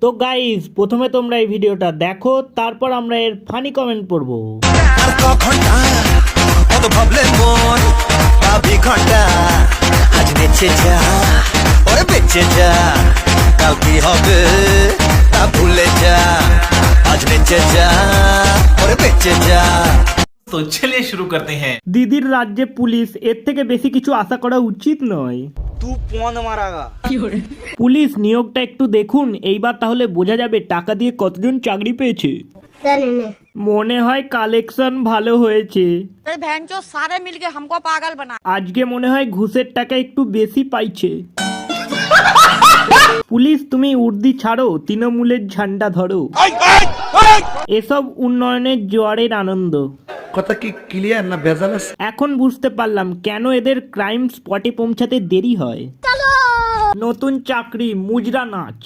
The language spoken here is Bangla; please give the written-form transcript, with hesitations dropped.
তো গাইস, প্রথমে তোমরা এই ভিডিওটা দেখো, তারপর আমরা এর ফানি কমেন্ট পড়বো। আর কখনটা কত ভাবলে মন ভাবি ঘন্টা আজ নেচে যা ওরে বেঁচে যা কাল কি হবে তা ভুলে যা আজ নেচে যা ওরে বেঁচে যা। तो चलिए शुरू करते हैं। দিদির রাজ্যে পুলিশ, এর থেকে বেশি কিছু আশা করা উচিত নয়। পুলিশ নিয়োগটা একটু দেখুন, এইবার তাহলে বোঝা যাবে টাকা দিয়ে কতজন চাকরি পেয়েছে। মনে হয় কালেকশন ভালো হয়েছে। भैंचो सारे मिलके हमको पागल बना। আজকে মনে হয় ঘুষের টাকা একটু বেশি পাইছে। পুলিশ তুমি উর্দি ছাড়ো, তৃণমূলের ঝান্ডা ধরো। এসব উন্নয়নের জোয়ারের আনন্দ। কথা কি ক্লিয়ার না ভেজাল আছে? এখন বুঝতে পারলাম কেন এদের ক্রাইম স্পটে পৌঁছাতে দেরি হয়। নতুন চাকরি, মুজরা নাচ।